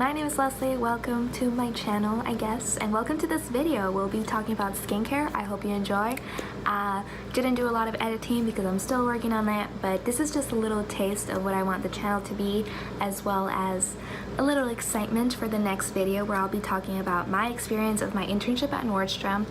my name is Leslie. Welcome to my channel, I guess, and welcome to this video. We'll be talking about skincare. I hope you enjoy. Didn't do a lot of editing because I'm still working on that, but this is just a little taste of what I want the channel to be, as well as a little excitement for the next video where I'll be talking about my experience of my internship at Nordstrom.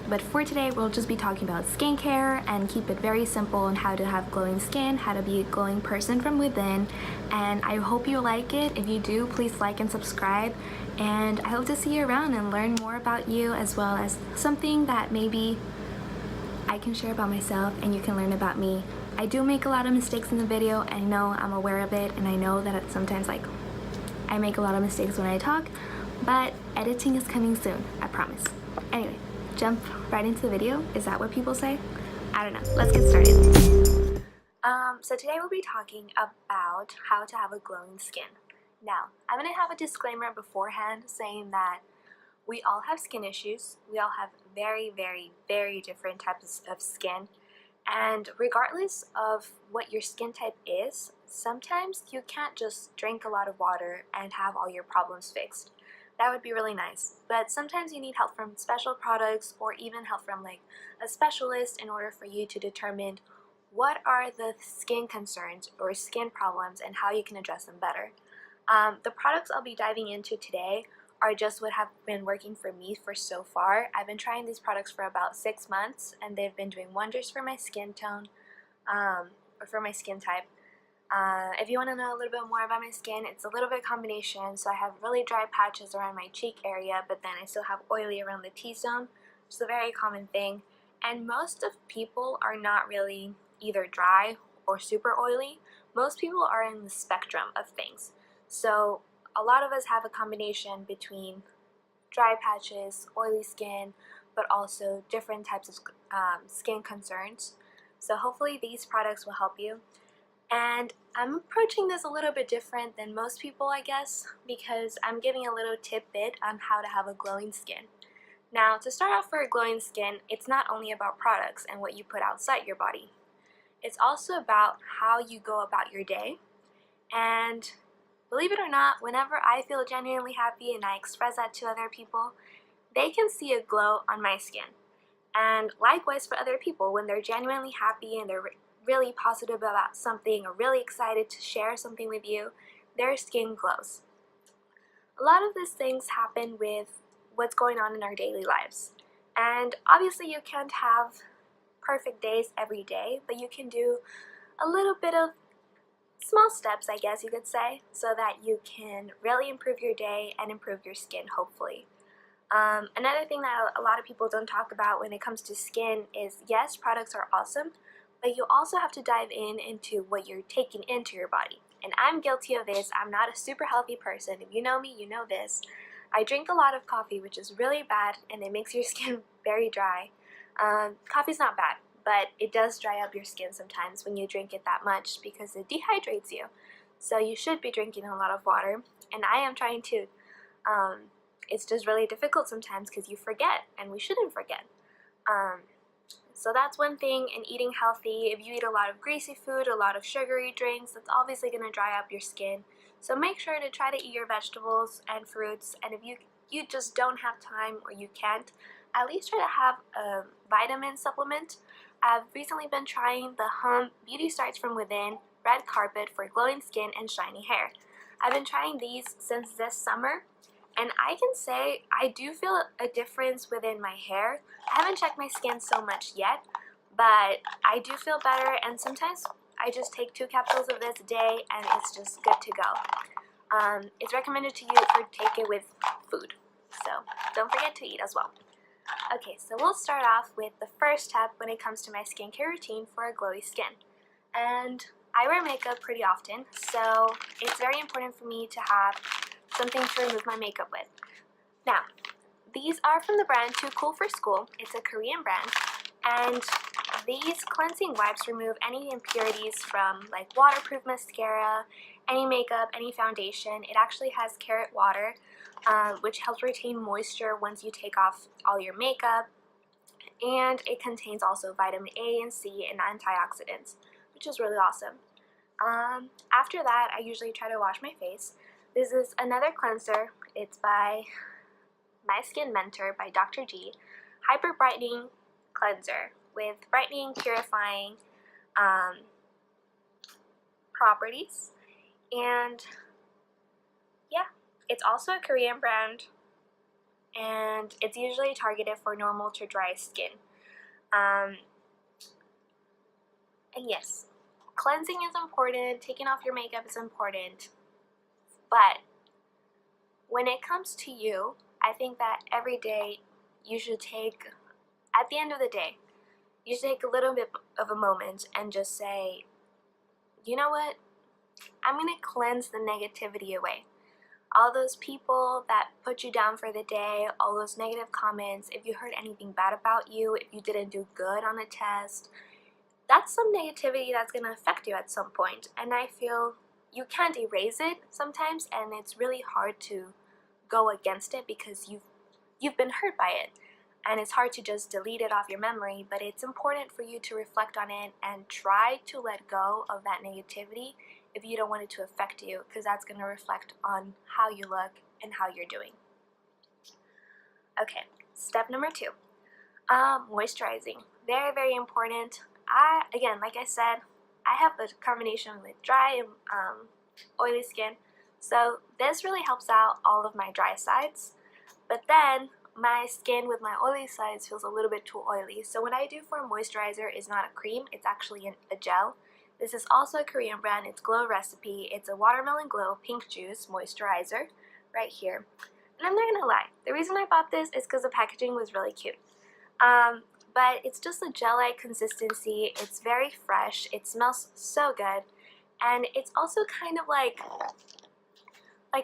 But for today, we'll just be talking about skincare and keep it very simple on how to have glowing skin, how to be a glowing person from within, and I hope you like it. If you do, please like and subscribe, and I hope to see you around and learn more about you, as well as something that maybe I can share about myself and you can learn about me. I do make a lot of mistakes in the video. I know, I'm aware of it, and I know that it's sometimes I make a lot of mistakes when I talk, but editing is coming soon, I promise. Anyway, jump right into the video. Is that what people say? I don't know. Let's get started. So today we'll be talking about how to have a glowing skin. Now, I'm going to have a disclaimer beforehand saying that we all have skin issues. We all have very, very, very different types of skin. And regardless of what your skin type is, sometimes you can't just drink a lot of water and have all your problems fixed. That would be really nice. But sometimes you need help from special products or even help from a specialist in order for you to determine what are the skin concerns or skin problems and how you can address them better. The products I'll be diving into today are just what have been working for me for so far. I've been trying these products for about 6 months, and they've been doing wonders for my skin tone, or for my skin type. If you want to know a little bit more about my skin, it's a little bit combination. So I have really dry patches around my cheek area, but then I still have oily around the T-zone, which is a very common thing. And most of people are not really either dry or super oily. Most people are in the spectrum of things. So a lot of us have a combination between dry patches, oily skin, but also different types of skin concerns. So hopefully these products will help you. And I'm approaching this a little bit different than most people, I guess, because I'm giving a little tidbit on how to have a glowing skin. Now, to start off for a glowing skin, it's not only about products and what you put outside your body. It's also about how you go about your day. And believe it or not, whenever I feel genuinely happy and I express that to other people, they can see a glow on my skin. And likewise for other people, when they're genuinely happy and they're really positive about something or really excited to share something with you, their skin glows. A lot of these things happen with what's going on in our daily lives. And obviously you can't have perfect days every day, but you can do a little bit of small steps, I guess you could say, so that you can really improve your day and improve your skin, hopefully. Another thing that a lot of people don't talk about when it comes to skin is, yes, products are awesome, but you also have to dive into what you're taking into your body. And I'm guilty of this. I'm not a super healthy person. If you know me, you know this. I drink a lot of coffee, which is really bad, and it makes your skin very dry. Coffee's not bad, but it does dry up your skin sometimes when you drink it that much because it dehydrates you. So you should be drinking a lot of water, and I am trying to. It's just really difficult sometimes because you forget, and we shouldn't forget. So that's one thing. And eating healthy, if you eat a lot of greasy food, a lot of sugary drinks, that's obviously going to dry up your skin. So make sure to try to eat your vegetables and fruits, and if you just don't have time or you can't, at least try to have a vitamin supplement. I've recently been trying the Beauty Starts From Within Red Carpet for glowing skin and shiny hair. I've been trying these since this summer, and I can say I do feel a difference within my hair. I haven't checked my skin so much yet, but I do feel better, and sometimes I just take 2 capsules of this a day and it's just good to go. It's recommended to you to take it with food, so don't forget to eat as well. Okay, so we'll start off with the first step when it comes to my skincare routine for a glowy skin. And I wear makeup pretty often, so it's very important for me to have something to remove my makeup with. Now, these are from the brand Too Cool for School. It's a Korean brand, and these cleansing wipes remove any impurities from waterproof mascara, any makeup, any foundation. It actually has carrot water, which helps retain moisture once you take off all your makeup, and it contains also vitamin A and C and antioxidants, which is really awesome. After that, I usually try to wash my face. This is another cleanser. It's by My Skin Mentor by Dr. G. Hyper Brightening Cleanser with brightening, purifying properties. And yeah, it's also a Korean brand, and it's usually targeted for normal to dry skin. And yes, cleansing is important, taking off your makeup is important, but when it comes to you, I think that every day you should take, at the end of the day, you should take a little bit of a moment and just say, you know what, I'm going to cleanse the negativity away. All those people that put you down for the day, all those negative comments, if you heard anything bad about you, if you didn't do good on a test, that's some negativity that's going to affect you at some point. And I feel you can't erase it sometimes, and it's really hard to go against it because you've been hurt by it. And it's hard to just delete it off your memory, but it's important for you to reflect on it and try to let go of that negativity if you don't want it to affect you, because that's going to reflect on how you look and how you're doing. Okay, step number 2, moisturizing. Very, very important. Again, like I said, I have a combination with dry and oily skin, so this really helps out all of my dry sides, but then my skin with my oily sides feels a little bit too oily. So what I do for a moisturizer is not a cream, it's actually a gel. This is also a Korean brand. It's Glow Recipe. It's a Watermelon Glow Pink Juice Moisturizer right here. And I'm not gonna lie, the reason I bought this is because the packaging was really cute. But it's just a gel-like consistency. It's very fresh. It smells so good. And it's also kind of like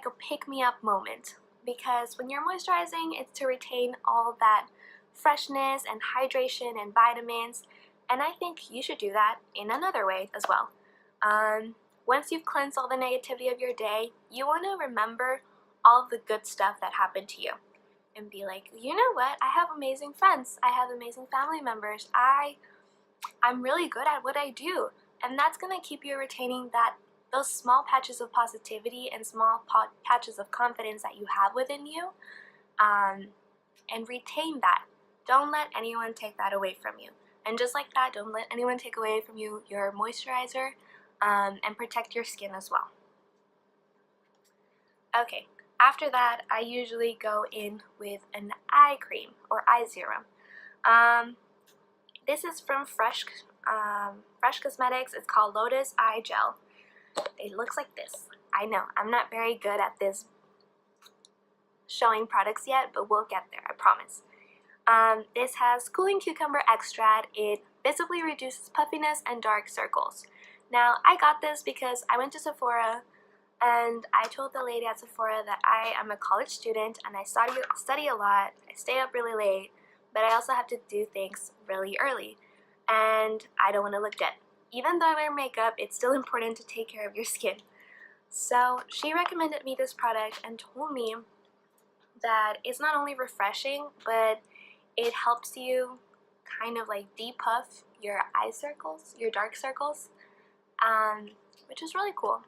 a pick-me-up moment, because when you're moisturizing, it's to retain all that freshness and hydration and vitamins. And I think you should do that in another way as well. Once you've cleansed all the negativity of your day, you want to remember all the good stuff that happened to you. And be like, you know what? I have amazing friends. I have amazing family members. I'm really good at what I do. And that's going to keep you retaining those small patches of positivity and small patches of confidence that you have within you. And retain that. Don't let anyone take that away from you. And just like that, don't let anyone take away from you your moisturizer, and protect your skin as well. Okay, after that, I usually go in with an eye cream or eye serum. This is from Fresh Cosmetics. It's called Lotus Eye Gel. It looks like this. I know, I'm not very good at this showing products yet, but we'll get there, I promise. This has cooling cucumber extract. It visibly reduces puffiness and dark circles. Now, I got this because I went to Sephora and I told the lady at Sephora that I am a college student and I study a lot, I stay up really late, but I also have to do things really early, and I don't want to look dead. Even though I wear makeup, it's still important to take care of your skin. So she recommended me this product and told me that it's not only refreshing, but it helps you kind of like depuff your eye circles, your dark circles, which is really cool.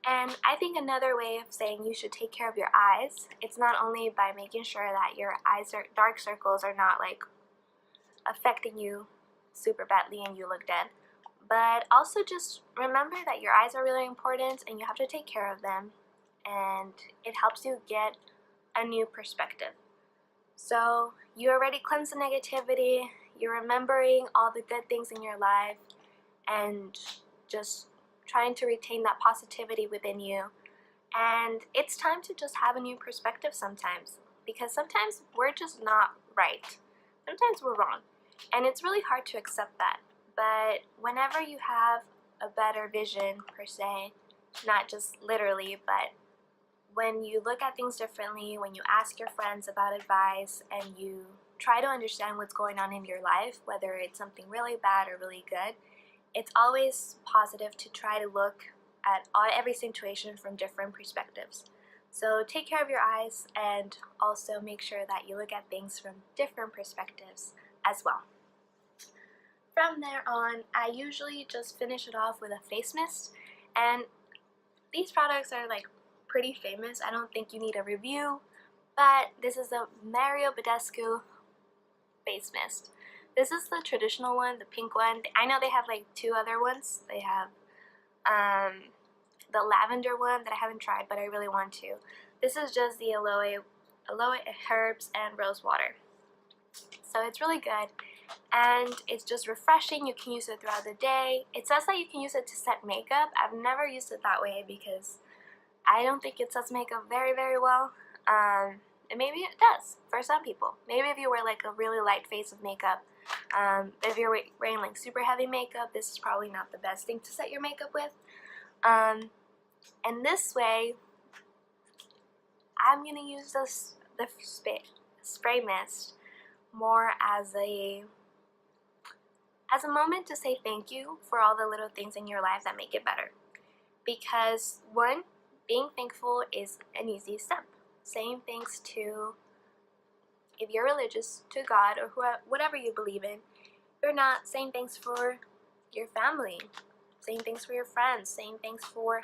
And I think another way of saying you should take care of your eyes, it's not only by making sure that your eyes or dark circles are not like affecting you super badly and you look dead, but also just remember that your eyes are really important and you have to take care of them, and it helps you get a new perspective. So you already cleansed the negativity, you're remembering all the good things in your life, and just trying to retain that positivity within you. And it's time to just have a new perspective sometimes, because sometimes we're just not right. Sometimes we're wrong. And it's really hard to accept that. But whenever you have a better vision, per se, not just literally, but when you look at things differently, when you ask your friends about advice, and you try to understand what's going on in your life, whether it's something really bad or really good, it's always positive to try to look at every situation from different perspectives. So take care of your eyes, and also make sure that you look at things from different perspectives as well. From there on, I usually just finish it off with a face mist, and these products are like pretty famous. I don't think you need a review, but this is the Mario Badescu face mist. This is the traditional one, the pink one. I know they have like 2 other ones. They have the lavender one that I haven't tried, but I really want to. This is just the aloe herbs and rose water. So it's really good, and it's just refreshing. You can use it throughout the day. It says that you can use it to set makeup. I've never used it that way because I don't think it sets makeup very, very well. And maybe it does for some people. Maybe if you wear like a really light face of makeup, if you're wearing like super heavy makeup, this is probably not the best thing to set your makeup with. And this way, I'm gonna use the spray mist more as a moment to say thank you for all the little things in your life that make it better. Because one, being thankful is an easy step. Saying thanks to, if you're religious, to God or whatever you believe in. You're not saying thanks for your family, saying thanks for your friends, saying thanks for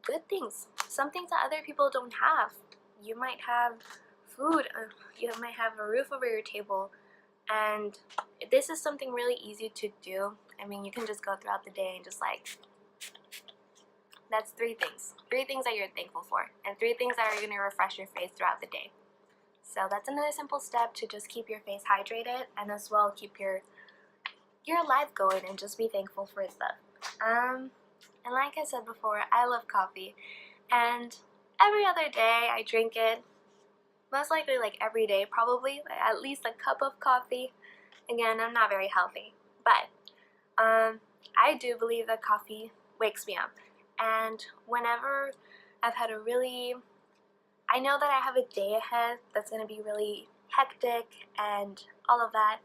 good things, some things that other people don't have. You might have food, you might have a roof over your table, and this is something really easy to do. I mean, you can just go throughout the day and just like, that's 3 things. 3 things that you're thankful for, and 3 things that are going to refresh your face throughout the day. So that's another simple step to just keep your face hydrated, and as well keep your life going, and just be thankful for stuff. And like I said before, I love coffee, and every other day I drink it. Most likely like every day, probably at least a cup of coffee. Again, I'm not very healthy, but I do believe that coffee wakes me up. And whenever I've had I know that I have a day ahead that's going to be really hectic and all of that,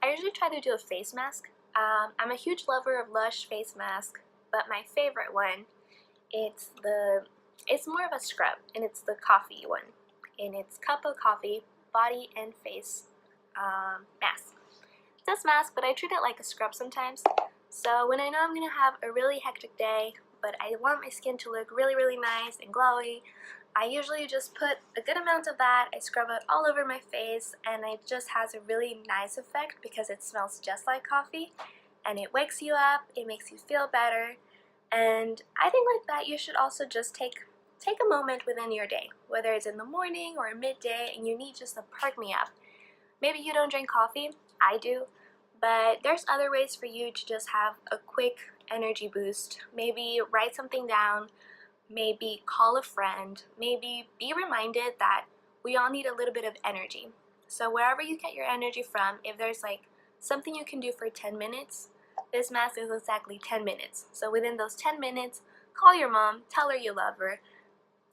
I usually try to do a face mask. I'm a huge lover of Lush face mask, but my favorite one, it's more of a scrub, and it's the coffee one. And it's cup of coffee, body and face mask. It says mask, but I treat it like a scrub sometimes. So when I know I'm going to have a really hectic day, but I want my skin to look really, really nice and glowy, I usually just put a good amount of that. I scrub it all over my face, and it just has a really nice effect because it smells just like coffee, and it wakes you up, it makes you feel better. And I think like that you should also just take a moment within your day, whether it's in the morning or midday, and you need just to perk me up. Maybe you don't drink coffee, I do, but there's other ways for you to just have a quick energy boost. Maybe write something down, maybe call a friend, maybe be reminded that we all need a little bit of energy. So wherever you get your energy from, if there's like something you can do for 10 minutes, this mask is exactly 10 minutes. So within those 10 minutes, call your mom, tell her you love her.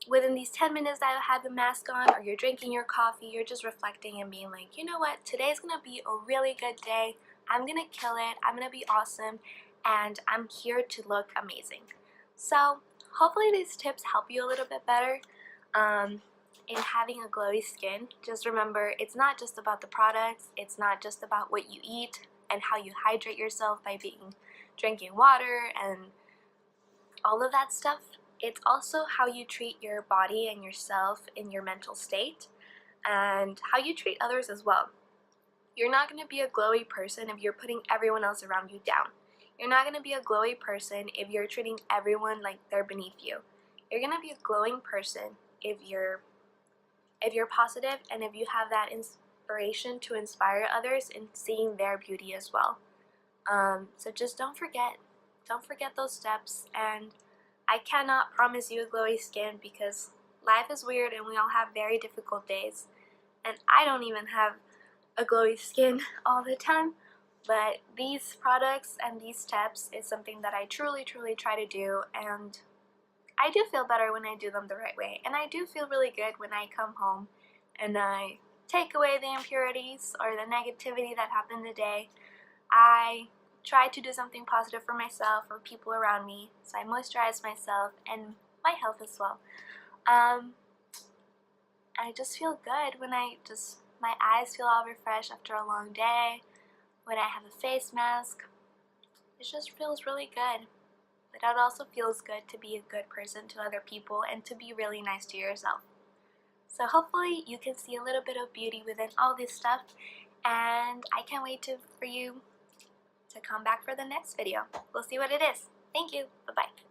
Within these 10 minutes that you have the mask on, or you're drinking your coffee, you're just reflecting and being like, you know what, today's gonna be a really good day. I'm gonna kill it, I'm gonna be awesome, and I'm here to look amazing. So hopefully these tips help you a little bit better in having a glowy skin. Just remember, it's not just about the products, it's not just about what you eat and how you hydrate yourself by drinking water and all of that stuff. It's also how you treat your body and yourself in your mental state, and how you treat others as well. You're not going to be a glowy person if you're putting everyone else around you down. You're not going to be a glowy person if you're treating everyone like they're beneath you. You're going to be a glowing person if you're positive, and if you have that inspiration to inspire others in seeing their beauty as well. So just don't forget those steps. And I cannot promise you a glowy skin because life is weird and we all have very difficult days. And I don't even have a glowy skin all the time. But these products and these steps is something that I truly, truly try to do. And I do feel better when I do them the right way. And I do feel really good when I come home and I take away the impurities or the negativity that happened today. I try to do something positive for myself or people around me, so I moisturize myself and my health as well. I just feel good when my eyes feel all refreshed after a long day, when I have a face mask. It just feels really good. but it also feels good to be a good person to other people and to be really nice to yourself. So hopefully you can see a little bit of beauty within all this stuff, and I can't wait for you to come back for the next video. We'll see what it is. Thank you. Bye-bye.